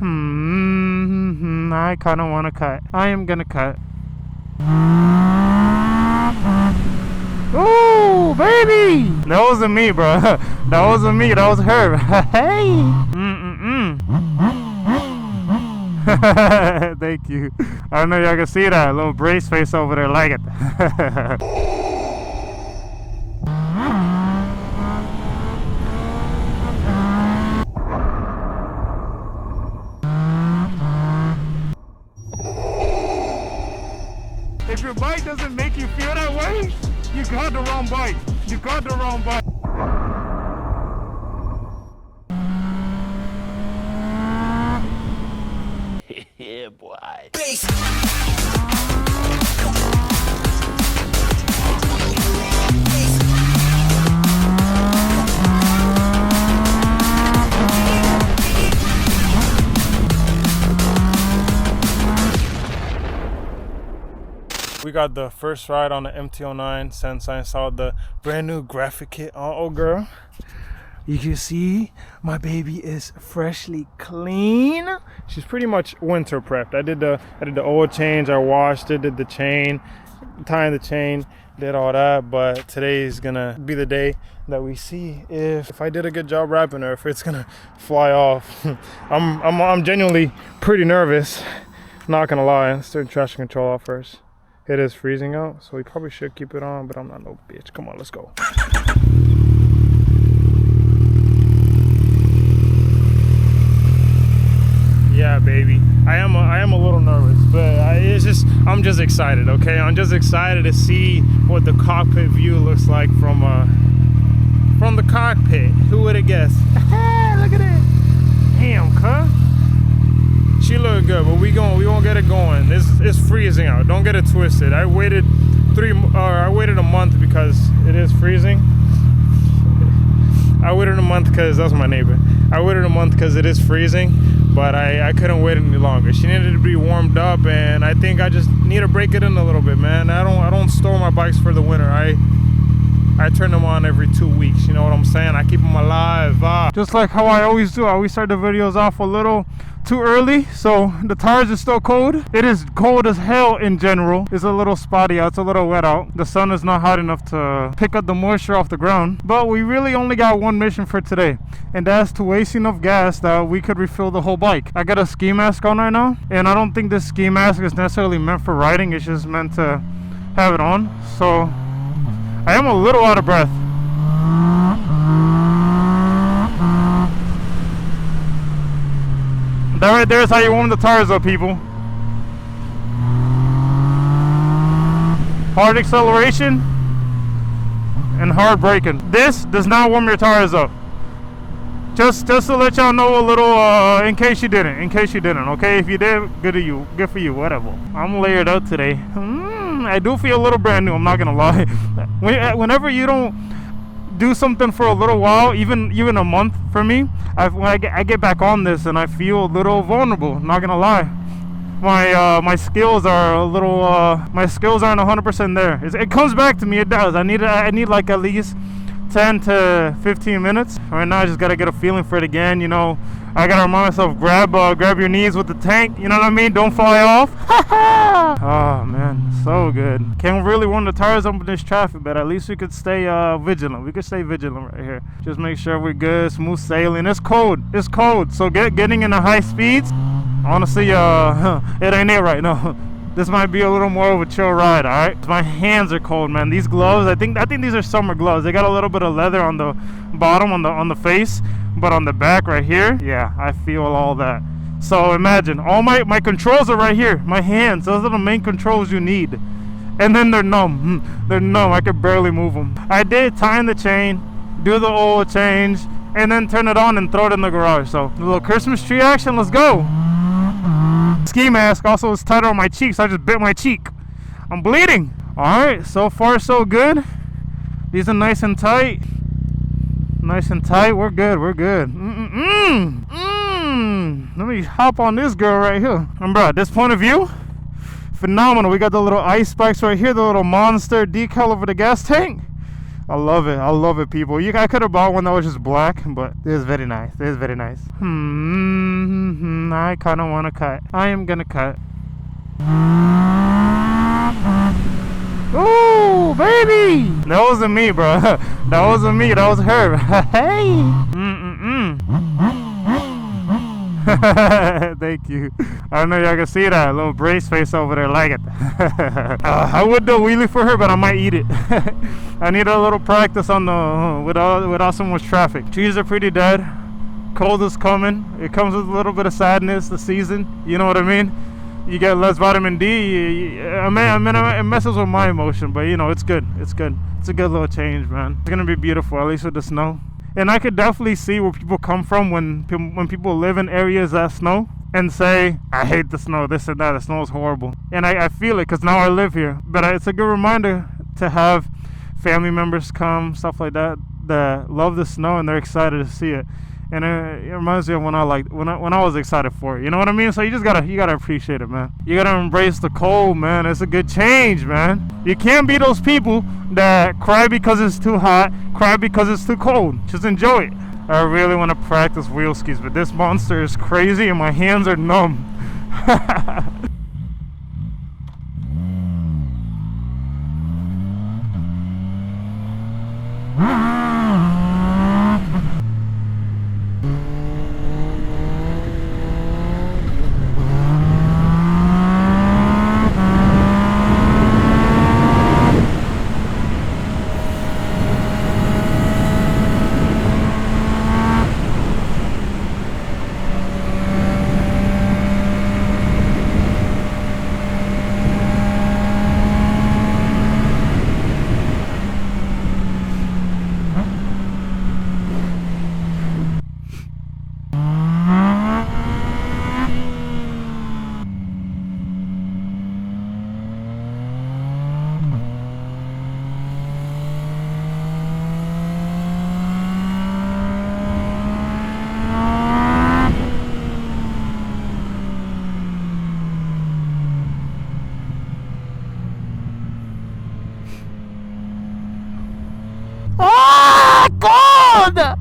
I kind of want to cut. I am gonna cut. Ooh, baby! That wasn't me, bro. That wasn't me. That was her. Hey! Thank you. I don't know if y'all can see that little brace face over there. Like it. If your bike doesn't make you feel that way, you got the wrong bike. You got the wrong bike. Yeah, boy. We got the first ride on the MT09 since I saw the brand new graphic kit. Oh girl, you can see my baby is freshly clean. She's pretty much winter prepped. I did the oil change, I washed it, did the chain, tying the chain, did all that. But today is gonna be the day that we see if I did a good job wrapping her, if it's gonna fly off. I'm genuinely pretty nervous, not gonna lie. Let's turn traction control off first. It is freezing out, so we probably should keep it on, but I'm not no bitch. Come on, let's go. Yeah, baby. I am a little nervous, but I'm just excited, okay? I'm just excited to see what the cockpit view looks like from the cockpit. Who would have guessed? Look at it. Damn, cuz. She looked good, but we won't get it going. It's freezing out. Don't get it twisted. I waited a month because it is freezing. I waited a month because that's my neighbor. I waited a month because it is freezing, but I couldn't wait any longer. She needed to be warmed up, and I think I just need to break it in a little bit, man. I don't store my bikes for the winter. I turn them on every 2 weeks. You know what I'm saying? I keep them alive. Just like how I always do. I always start the videos off a little too early, so the tires are still cold. It is cold as hell in general. It's a little spotty out. It's a little wet out. The sun is not hot enough to pick up the moisture off the ground. But we really only got one mission for today, and that's to waste enough gas that we could refill the whole bike. I got a ski mask on right now, and I don't think this ski mask is necessarily meant for riding. It's just meant to have it on. So I am a little out of breath. That right there is how you warm the tires up, people. Hard acceleration and hard braking. This does not warm your tires up. Just to let y'all know a little, in case you didn't, okay? If you did, good for you, whatever. I'm layered up today. I do feel a little brand new, I'm not gonna lie. Whenever you don't do something for a little while, even a month for me, when I get back on this and I feel a little vulnerable, not gonna lie. My skills are a little, my skills aren't 100% there. It comes back to me, it does. I need like at least 10 to 15 minutes. Right now I just gotta get a feeling for it again, you know. I gotta remind myself, grab your knees with the tank, you know what I mean? Don't fly off. Oh man, so good. Can't really warm the tires up in this traffic, but at least we could stay vigilant. We could stay vigilant right here. Just make sure we're good, smooth sailing. It's cold, so getting into high speeds, honestly, it ain't it right now. This might be a little more of a chill ride, all right? My hands are cold, man. These gloves, I think these are summer gloves. They got a little bit of leather on the bottom, on the face, but on the back right here, yeah, I feel all that. So imagine, all my controls are right here. My hands, those are the main controls you need. And then they're numb. They're numb. I could barely move them. I did tie in the chain, do the oil change, and then turn it on and throw it in the garage. So a little Christmas tree action. Let's go. Ski mask also is tighter on my cheek, so I just bit my cheek. I'm bleeding. All right, so far so good. These are nice and tight. Nice and tight. We're good. Let me hop on this girl right here. And bro, this point of view, phenomenal. We got the little ice spikes right here, the little monster decal over the gas tank. I love it. I love it, people. I could have bought one that was just black, but it is very nice. It is very nice. I kind of want to cut. I am gonna cut. Ooh, baby! That wasn't me, bro. That wasn't me. That was her. Hey! Thank you. I don't know if y'all can see that little brace face over there, like it. I would do a wheelie for her, but I might eat it. I need a little practice on the without so much traffic. Trees are pretty dead. Cold is coming. It comes with a little bit of sadness. The season, you know what I mean. You get less vitamin D. I mean, it messes with my emotion, but you know, it's good. It's good. It's a good little change, man. It's gonna be beautiful, at least with the snow. And I could definitely see where people come from when people live in areas that snow and say, I hate the snow, this and that, the snow is horrible. And I feel it because now I live here. But it's a good reminder to have family members come, stuff like that, that love the snow and they're excited to see it. And it reminds me of when I was excited for it. You know what I mean? So you gotta appreciate it, man. You gotta embrace the cold, man. It's a good change, man. You can't be those people that cry because it's too hot, cry because it's too cold. Just enjoy it. I really want to practice wheel skis, but this monster is crazy and my hands are numb.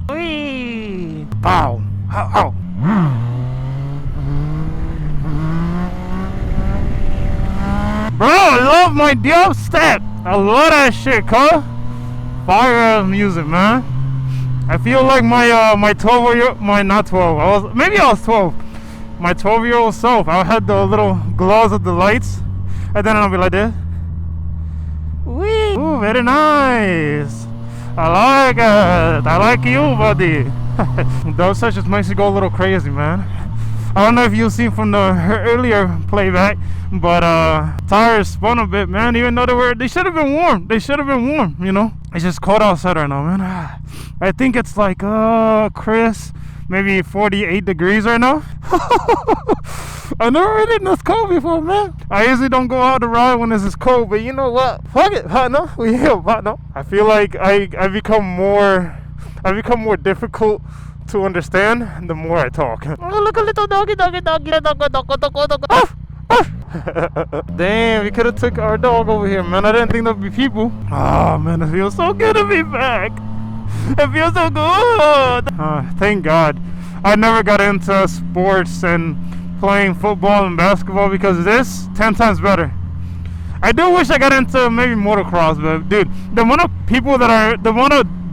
Wee! Bow! Ow! Bro, I love my dub step. I love that shit, cuz. Fire ass music, man. I feel like my 12-year-old, not 12. Maybe I was 12. My 12-year-old self. I had the little glows of the lights, and then I'll be like this. Wee! Ooh, very nice. I like it. I like you, buddy. Those such just makes you go a little crazy, man. I don't know if you've seen from the earlier playback, but tires spun a bit, man. Even though they should have been warm. They should have been warm, you know. It's just cold outside right now, man. I think it's like Chris, maybe 48 degrees right now. I never ridden in this cold before, man. I usually don't go out to ride when it's this cold, but you know what? Fuck it, partner. We here, partner. I feel like I become more difficult to understand the more I talk. Oh, look, a little doggy. Damn, we could have took our dog over here, man. I didn't think there'd be people. Oh man, it feels so good to be back. It feels so good. Thank God. I never got into sports and playing football and basketball because this 10 times better. I do wish I got into maybe motocross, but dude, the amount of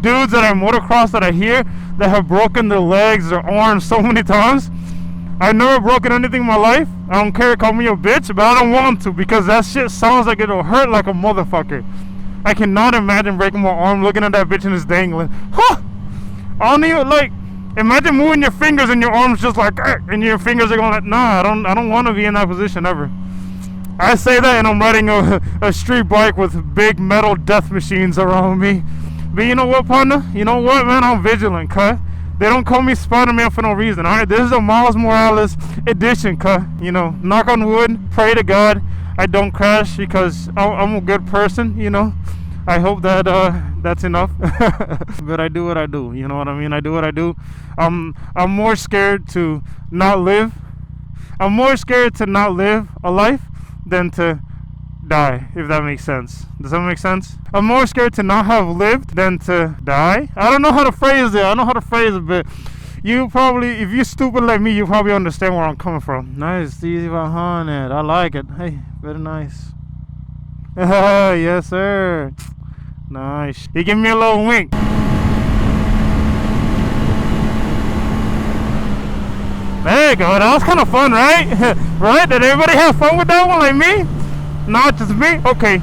dudes that are motocross that I hear that have broken their legs or arms so many times. I've never broken anything in my life. I don't care, call me a bitch, but I don't want to because that shit sounds like it'll hurt like a motherfucker. I cannot imagine breaking my arm looking at that bitch and it's dangling. Huh! I don't even like. Imagine moving your fingers and your arms just like, and your fingers are going like, nah, I don't want to be in that position ever. I say that and I'm riding a street bike with big metal death machines around me. But you know what, partner? You know what, man? I'm vigilant, cut. They don't call me Spider-Man for no reason, alright? This is a Miles Morales edition, cut. You know, knock on wood, pray to God I don't crash because I'm a good person, you know. I hope that that's enough. But I do what I do, you know what I mean? I do what I do. I'm more scared to not live. I'm more scared to not live a life than to die, if that makes sense. Does that make sense? I'm more scared to not have lived than to die. I don't know how to phrase it. I know how to phrase it, but you probably, if you're stupid like me, you probably understand where I'm coming from. Nice, easy 100. I like it. Hey, very nice. Yes, sir. Nice. He gave me a little wink. There you go. That was kind of fun, right? Right? Did everybody have fun with that one like me? Not just me? Okay.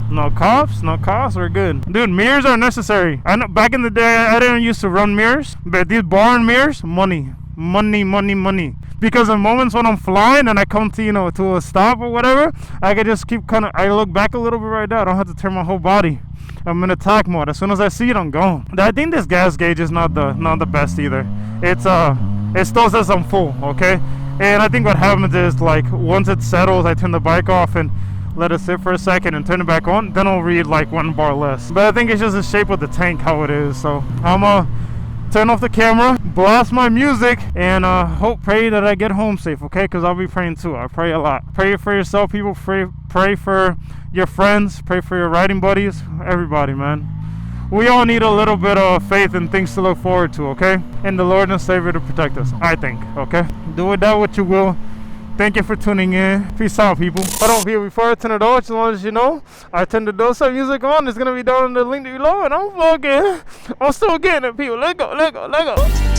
No cops? No cops? We're good. Dude, mirrors are necessary. I know back in the day, I didn't used to run mirrors, but these barn mirrors, money. Money, money, money. Because in moments when I'm flying and I come to, you know, to a stop or whatever, I can just keep kind of, I look back a little bit right there. I don't have to turn my whole body. I'm in attack mode. As soon as I see it, I'm gone. I think this gas gauge is not the best either. It's it still says I'm full, okay? And I think what happens is, like, once it settles, I turn the bike off and let it sit for a second and turn it back on. Then I'll read like 1 bar less. But I think it's just the shape of the tank, how it is. So I'm turn off the camera, blast my music, and pray that I get home safe, okay? Because I'll be praying too. I pray a lot. Pray for yourself, people. Pray for your friends. Pray for your riding buddies. Everybody, man. We all need a little bit of faith and things to look forward to, okay? And the Lord and Savior to protect us, I think, okay? Do with that what you will. Thank you for tuning in. Peace out, people. Hold on, here, before I turn it off, just want to let you know, I turned the Dosa music on. It's going to be down in the link below, and I'm still getting it, people. Let go, let go, let go.